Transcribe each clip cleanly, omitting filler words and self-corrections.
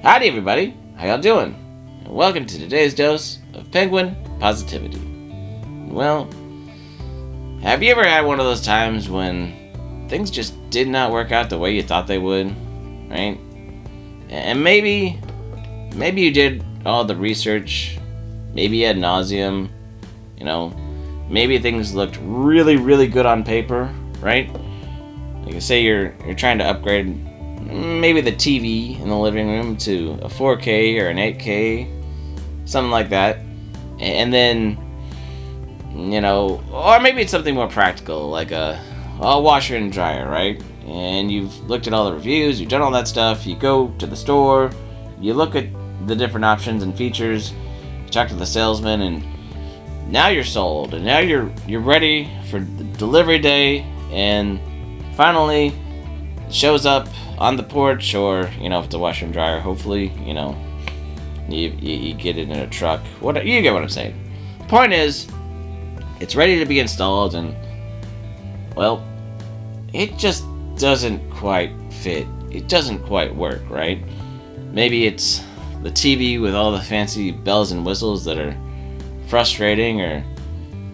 Howdy everybody, how y'all doing? And welcome to today's dose of penguin positivity. Well, have you ever had one of those times when things just did not work out the way you thought they would, right? And maybe you did all the research, maybe ad nauseum, maybe things looked really, really good on paper, right? Like say you're trying to upgrade maybe the TV in the living room to a 4K or an 8K, something like that. And then, or maybe it's something more practical, like a washer and dryer, right? And you've looked at all the reviews, you've done all that stuff, you go to the store, you look at the different options and features, you talk to the salesman, and now you're sold, and now you're ready for the delivery day, and finally it shows up on the porch, or if it's a washer and dryer, hopefully you get it in a truck. You get what I'm saying. Point is, it's ready to be installed, and well, it just doesn't quite fit. It doesn't quite work, right? Maybe it's the TV with all the fancy bells and whistles that are frustrating, or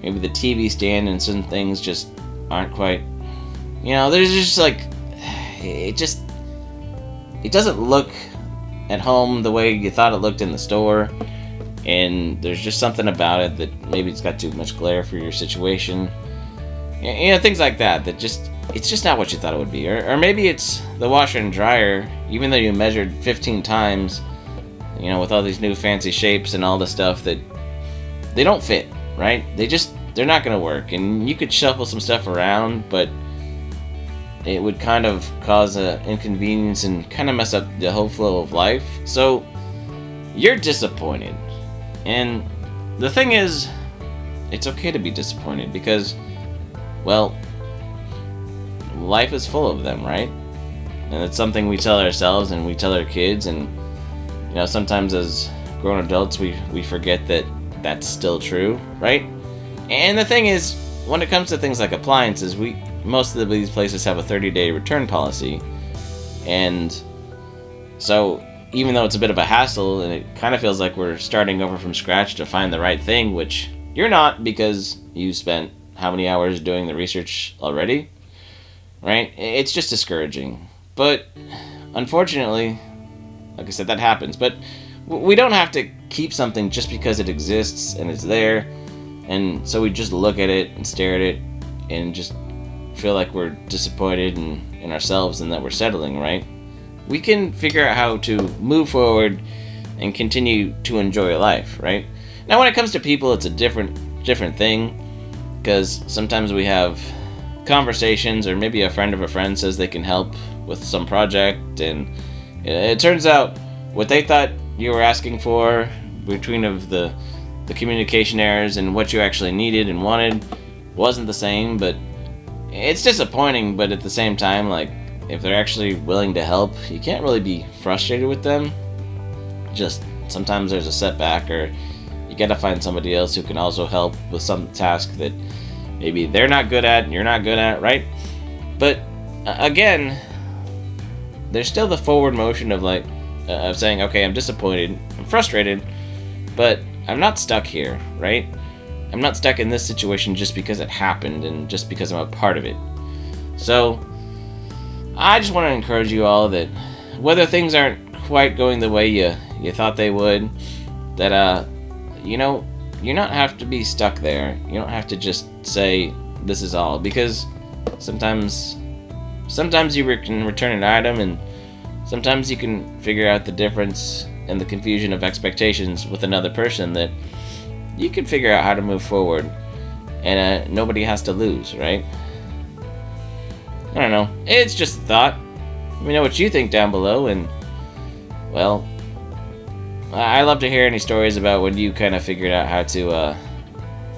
maybe the TV stand and some things just aren't quite. There's just like it doesn't look at home the way you thought it looked in the store, and there's just something about it that maybe it's got too much glare for your situation. Things like that it's just not what you thought it would be. Or maybe it's the washer and dryer, even though you measured 15 times, with all these new fancy shapes and all the stuff, that they don't fit, right? They're not going to work, and you could shuffle some stuff around, but it would kind of cause an inconvenience and kind of mess up the whole flow of life. So you're disappointed. And the thing is, it's okay to be disappointed because, well, life is full of them, right? And it's something we tell ourselves and we tell our kids, and sometimes as grown adults we forget that that's still true, right? And the thing is, when it comes to things like appliances, most of these places have a 30-day return policy. And so even though it's a bit of a hassle and it kind of feels like we're starting over from scratch to find the right thing, which you're not, because you spent how many hours doing the research already, right? It's just discouraging. But unfortunately, like I said, that happens. But we don't have to keep something just because it exists and it's there. And so we just look at it and stare at it and just feel like we're disappointed in ourselves and that we're settling, right? We can figure out how to move forward and continue to enjoy life, right? Now, when it comes to people, it's a different thing, because sometimes we have conversations, or maybe a friend of a friend says they can help with some project, and it turns out what they thought you were asking for, between of the communication errors and what you actually needed and wanted, wasn't the same. But it's disappointing, but at the same time, like, if they're actually willing to help, you can't really be frustrated with them. Just sometimes there's a setback, or you gotta find somebody else who can also help with some task that maybe they're not good at and you're not good at, right? But again, there's still the forward motion of saying, okay, I'm disappointed, I'm frustrated, but I'm not stuck here, right? I'm not stuck in this situation just because it happened and just because I'm a part of it. So I just want to encourage you all that whether things aren't quite going the way you thought they would, that you don't have to be stuck there. You don't have to just say this is all, because sometimes you can return an item, and sometimes you can figure out the difference and the confusion of expectations with another person, that you can figure out how to move forward, and nobody has to lose, right? I don't know. It's just a thought. Let me know what you think down below, and, well, I love to hear any stories about when you kind of figured out how to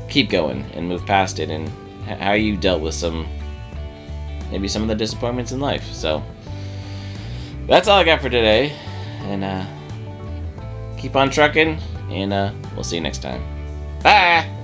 keep going and move past it, and how you dealt with maybe some of the disappointments in life. So that's all I got for today, and keep on trucking, and we'll see you next time. Bye!